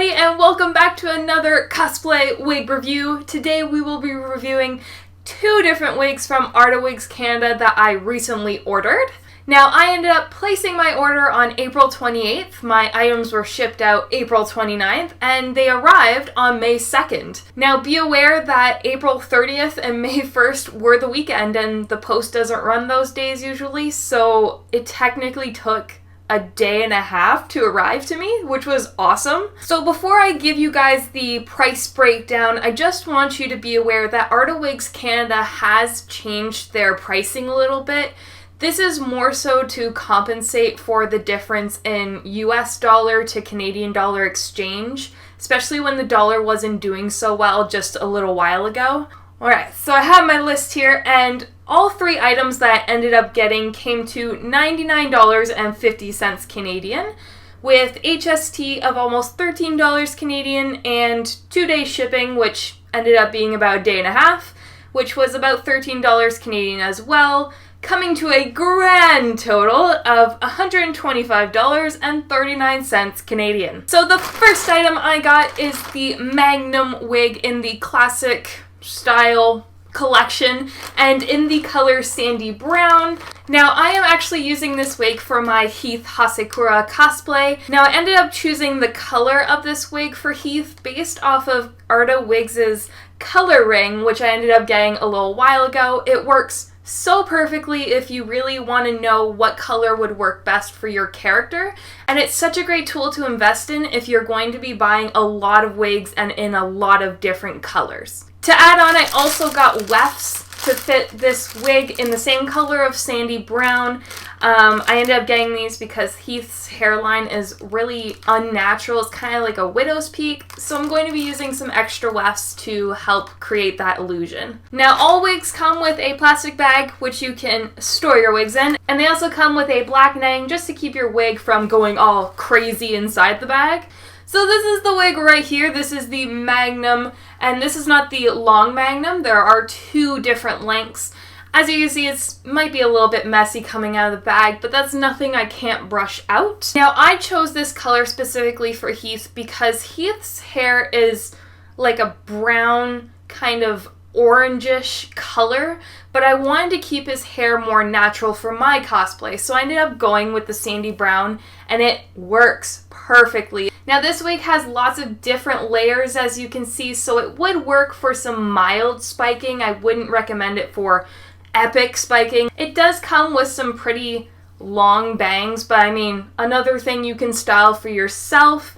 everybody, and welcome back to another cosplay wig review. Today we will be reviewing two different wigs from Arda Wigs Canada that I recently ordered. Now, I ended up placing my order on April 28th. My items were shipped out April 29th, and they arrived on May 2nd. Now, be aware that April 30th and May 1st were the weekend, and the post doesn't run those days usually, so it technically took a day and a half to arrive to me, which was awesome. So before I give you guys the price breakdown, I just want you to be aware that Arda Wigs Canada has changed their pricing a little bit. This is more so to compensate for the difference in US dollar to Canadian dollar exchange, especially when the dollar wasn't doing so well just a little while ago. Alright, so I have my list here, and all three items that I ended up getting came to $99.50 Canadian, with HST of almost $13 Canadian and 2-day shipping, which ended up being about a day and a half, which was about $13 Canadian as well, coming to a grand total of $125.39 Canadian. So the first item I got is the Magnum Wig in the classic style collection and in the color sandy brown. Now, I am actually using this wig for my Heath Hasekura cosplay. Now, I ended up choosing the color of this wig for Heath based off of Arda Wigs' color ring, which I ended up getting a little while ago. It works so perfectly if you really want to know what color would work best for your character, and it's such a great tool to invest in if you're going to be buying a lot of wigs and in a lot of different colors. To add on, I also got wefts to fit this wig in the same color of sandy brown. I ended up getting these because Heath's hairline is really unnatural. It's kind of like a widow's peak, so I'm going to be using some extra wefts to help create that illusion. Now, all wigs come with a plastic bag, which you can store your wigs in, and they also come with a black netting just to keep your wig from going all crazy inside the bag. So this is the wig right here. This is the Magnum, and this is not the long Magnum. There are two different lengths. As you can see, it might be a little bit messy coming out of the bag, but that's nothing I can't brush out. Now, I chose this color specifically for Heath because Heath's hair is like a brown kind of orangish color, but I wanted to keep his hair more natural for my cosplay, so I ended up going with the sandy brown, and it works perfectly. Now, this wig has lots of different layers, as you can see, so it would work for some mild spiking. I wouldn't recommend it for epic spiking. It does come with some pretty long bangs, but I mean, another thing you can style for yourself.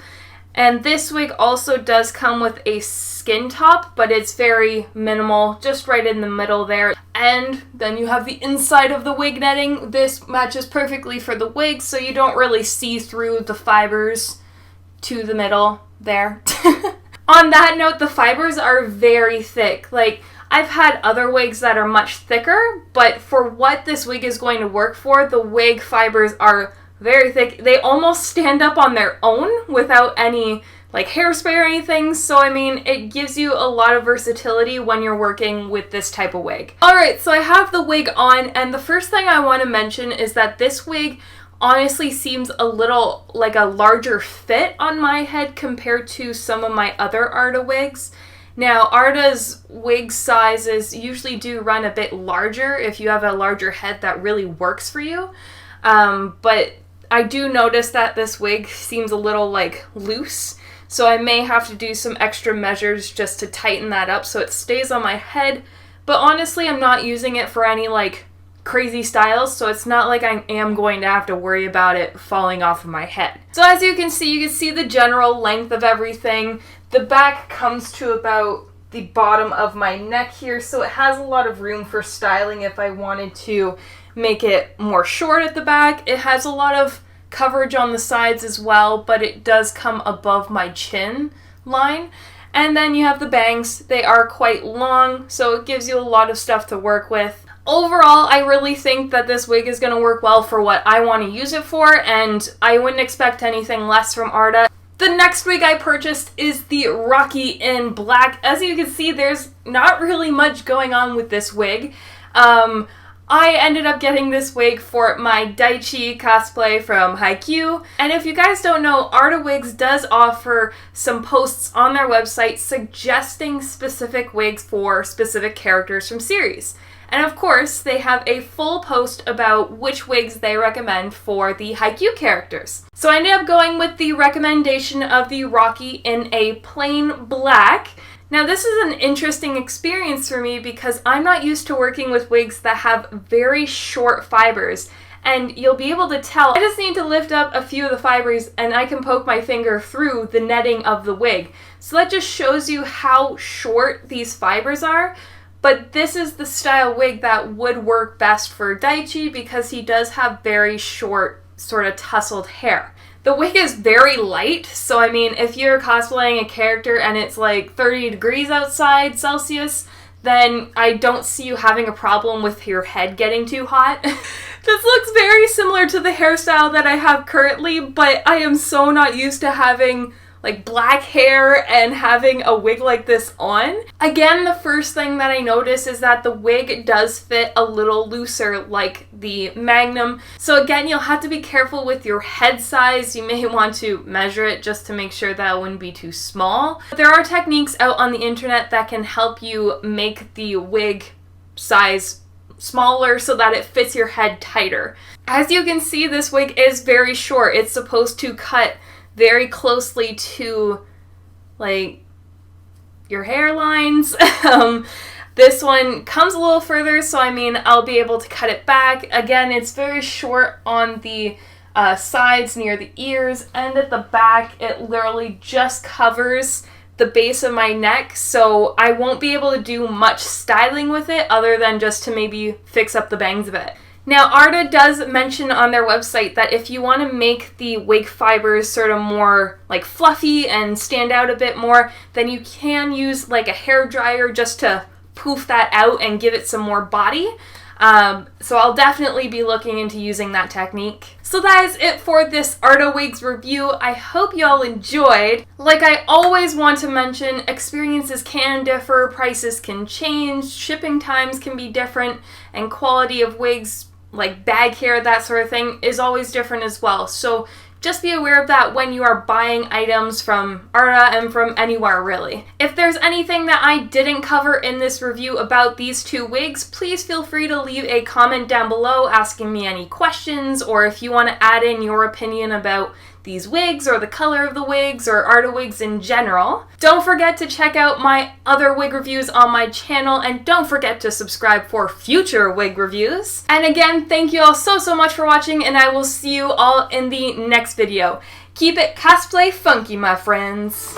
And this wig also does come with a skin top, but it's very minimal, just right in the middle there. And then you have the inside of the wig netting. This matches perfectly for the wig, so you don't really see through the fibers to the middle there. On that note, the fibers are very thick. Like, I've had other wigs that are much thicker, but for what this wig is going to work for, the wig fibers are very thick. They almost stand up on their own without any like hairspray or anything. So I mean, it gives you a lot of versatility when you're working with this type of wig. Alright, so I have the wig on, and the first thing I want to mention is that this wig honestly seems a little like a larger fit on my head compared to some of my other Arda wigs. Now, Arda's wig sizes usually do run a bit larger if you have a larger head that really works for you. But I do notice that this wig seems a little like loose, so I may have to do some extra measures just to tighten that up so it stays on my head. But honestly, I'm not using it for any like crazy styles, so it's not like I am going to have to worry about it falling off of my head. So as you can see the general length of everything. The back comes to about the bottom of my neck here, so it has a lot of room for styling if I wanted to make it more short at the back. It has a lot of coverage on the sides as well, but it does come above my chin line. And then you have the bangs. They are quite long, so it gives you a lot of stuff to work with. Overall, I really think that this wig is going to work well for what I want to use it for, and I wouldn't expect anything less from Arda. The next wig I purchased is the Rocky in Black. As you can see, there's not really much going on with this wig. I ended up getting this wig for my Daichi cosplay from Haikyuu. And if you guys don't know, Arda Wigs does offer some posts on their website suggesting specific wigs for specific characters from series. And of course, they have a full post about which wigs they recommend for the Haikyuu characters. So I ended up going with the recommendation of the Rocky in a plain black. Now this is an interesting experience for me because I'm not used to working with wigs that have very short fibers. And you'll be able to tell, I just need to lift up a few of the fibers and I can poke my finger through the netting of the wig. So that just shows you how short these fibers are. But this is the style wig that would work best for Daichi because he does have very short, sort of tousled hair. The wig is very light, so I mean, if you're cosplaying a character and it's like 30 degrees outside Celsius, then I don't see you having a problem with your head getting too hot. This looks very similar to the hairstyle that I have currently, but I am so not used to having like black hair and having a wig like this on. Again, the first thing that I notice is that the wig does fit a little looser like the Magnum. So again, you'll have to be careful with your head size. You may want to measure it just to make sure that it wouldn't be too small. But there are techniques out on the internet that can help you make the wig size smaller so that it fits your head tighter. As you can see, this wig is very short. It's supposed to cut very closely to like your hairlines. This one comes a little further, so I mean I'll be able to cut it back. Again, it's very short on the sides near the ears, and at the back it literally just covers the base of my neck, so I won't be able to do much styling with it other than just to maybe fix up the bangs a bit. Now, Arda does mention on their website that if you want to make the wig fibers sort of more like fluffy and stand out a bit more, then you can use like a hair dryer just to poof that out and give it some more body. So I'll definitely be looking into using that technique. So that is it for this Arda Wigs review. I hope y'all enjoyed. Like I always want to mention, experiences can differ, prices can change, shipping times can be different, and quality of wigs, like bag hair, that sort of thing, is always different as well. So just be aware of that when you are buying items from Arda and from anywhere really. If there's anything that I didn't cover in this review about these two wigs, please feel free to leave a comment down below asking me any questions, or if you want to add in your opinion about these wigs or the color of the wigs or Arda Wigs in general. Don't forget to check out my other wig reviews on my channel, and don't forget to subscribe for future wig reviews. And again, thank you all so much for watching, and I will see you all in the next video. Keep it cosplay funky, my friends.